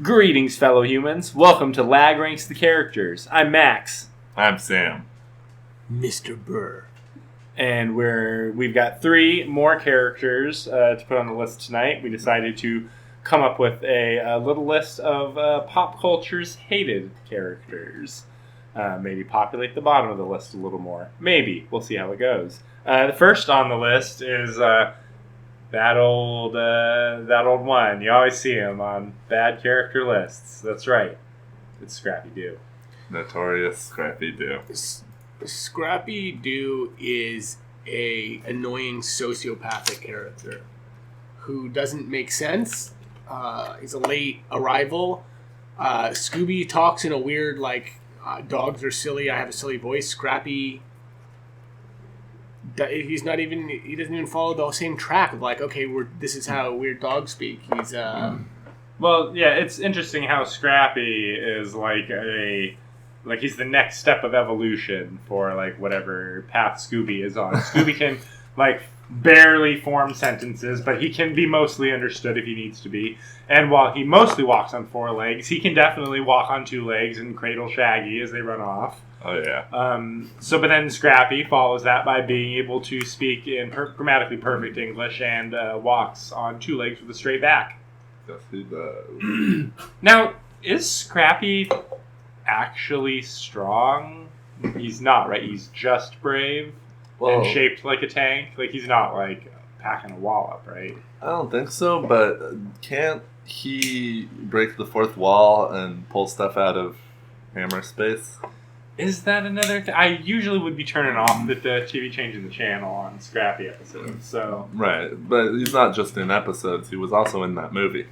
Greetings, fellow humans. Welcome to LAAG Ranks the Characters. I'm Max. I'm Sam. Mr. Burr. And we've got 3 more characters to put on the list tonight. We decided to come up with a little list of pop culture's hated characters. Maybe populate the bottom of the list a little more. Maybe. We'll see how it goes. The first on the list is that old one. You always see him on bad character lists. That's right. It's Scrappy-Doo. Notorious Scrappy-Doo. Scrappy-Doo is a annoying sociopathic character who doesn't make sense. He's a late arrival. Scooby talks in a weird, dogs are silly, I have a silly voice. Scrappy, he doesn't even follow the same track of this is how weird dogs speak. He's Well, yeah, it's interesting how Scrappy is he's the next step of evolution for whatever path Scooby is on. Scooby can barely form sentences, but he can be mostly understood if he needs to be. And while he mostly walks on 4 legs, he can definitely walk on 2 legs and cradle Shaggy as they run off. Oh, yeah. But then Scrappy follows that by being able to speak in grammatically perfect English and walks on 2 legs with a straight back. Yes, he does. Now, is Scrappy actually strong? He's not, right? He's just brave and shaped like a tank. He's not, packing a wallop, right? I don't think so, but can't he break the 4th wall and pull stuff out of hammer space? Is that another thing? I usually would be turning off the TV changing the channel on Scrappy episodes, so... Right, but he's not just in episodes, he was also in that movie.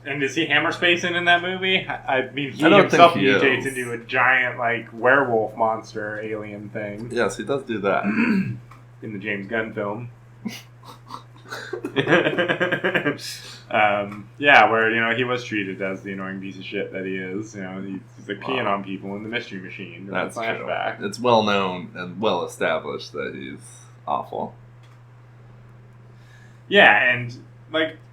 And is he hammer spacing in that movie? I mean, he himself mutates into a giant, werewolf monster alien thing. Yes, he does do that. In the James Gunn film. Where, he was treated as the annoying piece of shit that he is. He's peeing on people in the Mystery Machine. That's flashback. True. It's well known and well established that he's awful. Yeah, and...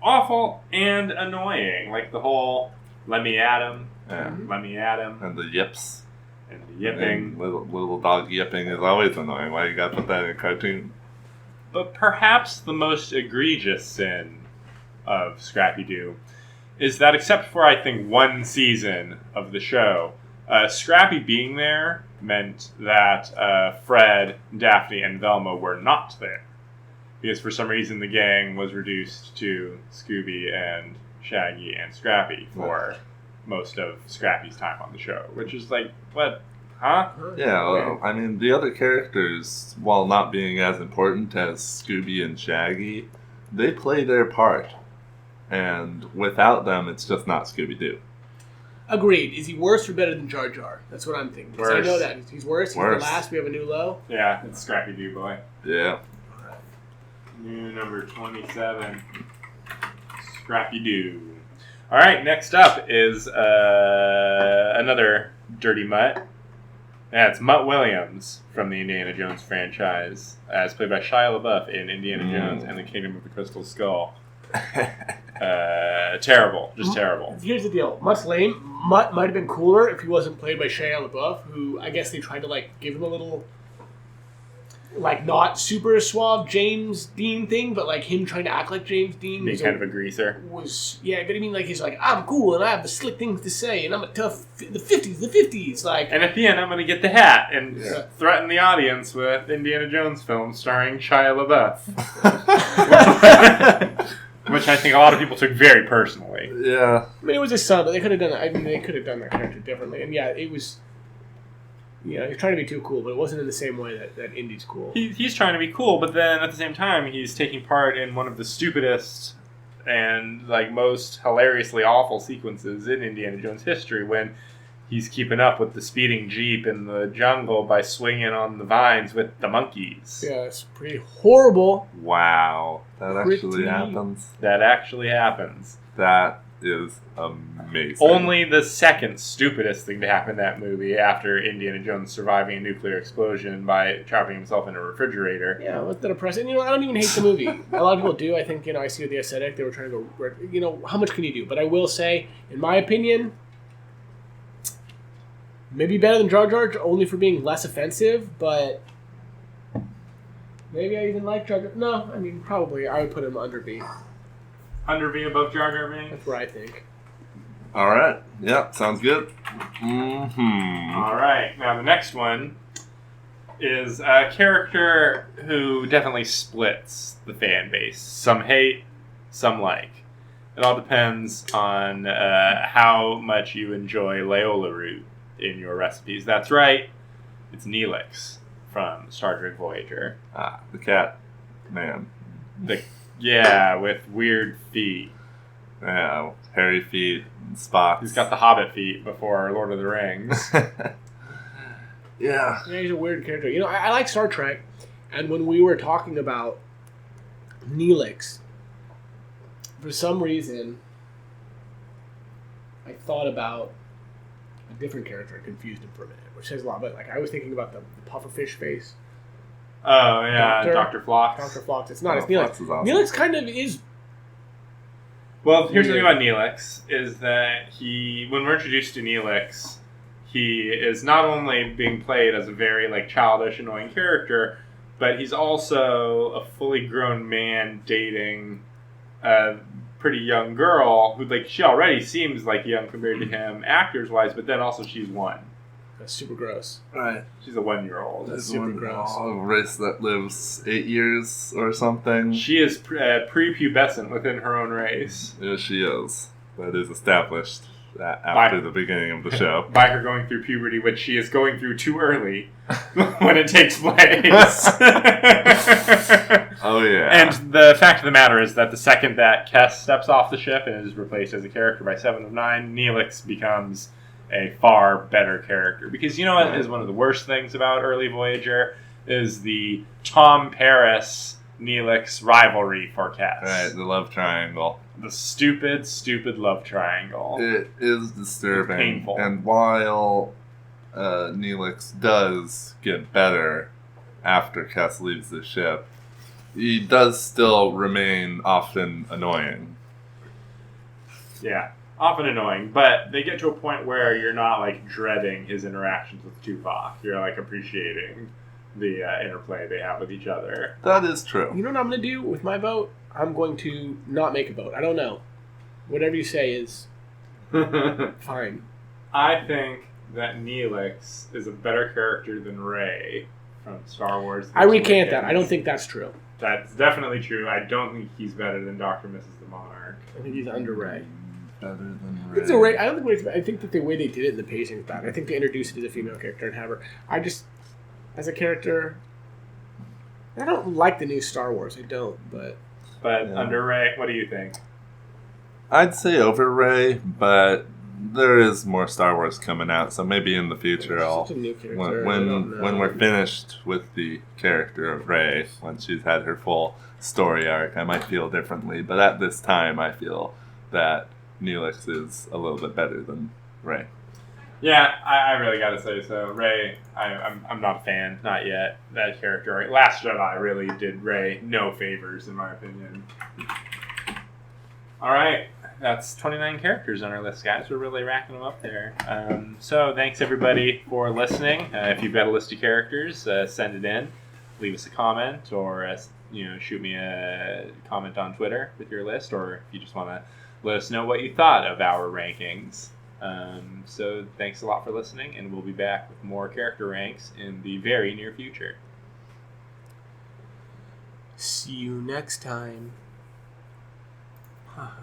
awful and annoying. The whole, let me at him, let me at him. And the yips. And the yipping. And little dog yipping is always annoying. Why you gotta put that in a cartoon? But perhaps the most egregious sin of Scrappy-Doo is that except for, I think, 1 season of the show, Scrappy being there meant that Fred, Daphne, and Velma were not there. Because for some reason the gang was reduced to Scooby and Shaggy and Scrappy for most of Scrappy's time on the show. Which is what? Huh? Yeah, well, I mean, the other characters, while not being as important as Scooby and Shaggy, they play their part. And without them, it's just not Scooby-Doo. Agreed. Is he worse or better than Jar Jar? That's what I'm thinking. Worse. I know that. He's worse. He's the last. We have a new low. Yeah, it's Scrappy-Doo boy. Yeah. New number 27, Scrappy-Doo. All right, next up is another dirty mutt. Yeah, it's Mutt Williams from the Indiana Jones franchise, as played by Shia LaBeouf in Indiana Jones and the Kingdom of the Crystal Skull. Terrible, just terrible. Here's the deal: Mutt's lame. Mutt might have been cooler if he wasn't played by Shia LaBeouf, who I guess they tried to give him a little. Not super suave James Dean thing, but him trying to act like James Dean. Being kind of a greaser. But I mean, he's I'm cool and I have the slick things to say and I'm a tough, the 50s. And at the end, I'm going to get the hat and threaten the audience with Indiana Jones film starring Shia LaBeouf. Which I think a lot of people took very personally. Yeah. I mean, it was his son, but they could have done that character differently. And yeah, it was... he's trying to be too cool, but it wasn't in the same way that Indy's cool. He's trying to be cool, but then at the same time, he's taking part in one of the stupidest and most hilariously awful sequences in Indiana Jones history when he's keeping up with the speeding jeep in the jungle by swinging on the vines with the monkeys. Yeah, it's pretty horrible. Wow. That actually Pretty- happens? That actually happens. That is amazing. Only the second stupidest thing to happen in that movie after Indiana Jones surviving a nuclear explosion by trapping himself in a refrigerator. Yeah, what's that depressing? You know, I don't even hate the movie. A lot of people do. I think, you know, I see the aesthetic. They were trying to go, you know, how much can you do? But I will say, in my opinion, maybe better than Jar Jar, only for being less offensive, but maybe I even like Jar Jar. No, I mean, probably I would put him under B. Under B above Jar Jar Binks? That's what I think. All right. Yep, sounds good. Mm-hmm. All right. Now, the next one is a character who definitely splits the fan base. Some hate, some like. It all depends on how much you enjoy Leola root in your recipes. That's right. It's Neelix from Star Trek Voyager. Ah, the cat man. Yeah, with weird feet. Yeah, hairy feet and spots. He's got the Hobbit feet before Lord of the Rings. Yeah. Yeah, he's a weird character. You know, I like Star Trek, and when we were talking about Neelix, for some reason, I thought about a different character and confused him for a minute, which says a lot. But like, I was thinking about the pufferfish face. Oh, yeah, Dr. Phlox. Dr. Phlox. It's not. It's Phlox Neelix. is awesome. Neelix kind of is. Well, here's the thing about Neelix, is that when we're introduced to Neelix, he is not only being played as a very, like, childish, annoying character, but he's also a fully grown man dating a pretty young girl who, like, she already seems, like, young compared to him, actors-wise, but then also she's one. That's super gross. Right. She's a 1-year-old. That's super gross. A race that lives 8 years or something. She is prepubescent within her own race. Yeah, she is. That is established after the beginning of the show. By her going through puberty, which she is going through too early when it takes place. Oh, yeah. And the fact of the matter is that the second that Kess steps off the ship and is replaced as a character by 7 of 9, Neelix becomes a far better character. Because you know what is one of the worst things about early Voyager is the Tom Paris Neelix rivalry for Kess. Right, the love triangle. The stupid, stupid love triangle. It is disturbing. It's painful. And while Neelix does get better after Kess leaves the ship, he does still remain often annoying. Yeah, often annoying, but they get to a point where you're not, like, dreading his interactions with Tuvok. You're, like, appreciating the interplay they have with each other. That is true. You know what I'm going to do with my vote? I'm going to not make a vote. I don't know. Whatever you say is fine. I think that Neelix is a better character than Rey from Star Wars. I recant that. I don't think that's true. That's definitely true. I don't think he's better than Dr. and Mrs. the Monarch. I think he's under Rey. Better than I think the Rey. I don't think Rey's bad. I think that the way they did it in the pacing is bad. I think they introduced it as a female character and have her. I just, as a character, I don't like the new Star Wars. I don't, but Yeah. Under Rey, what do you think? I'd say over Rey, but there is more Star Wars coming out, so maybe in the future it's I'll... such a new character. When we're finished with the character of Rey, when she's had her full story arc, I might feel differently. But at this time, I feel that Neelix is a little bit better than Rey. Yeah, I really gotta say so. Rey, I'm not a fan, not yet. That character, Last Jedi really did Rey no favors, in my opinion. All right, that's 29 characters on our list, guys. We're really racking them up there. So thanks everybody for listening. If you've got a list of characters, send it in. Leave us a comment, or shoot me a comment on Twitter with your list, or if you just want to let us know what you thought of our rankings. So thanks a lot for listening, and we'll be back with more character ranks in the very near future. see you next time.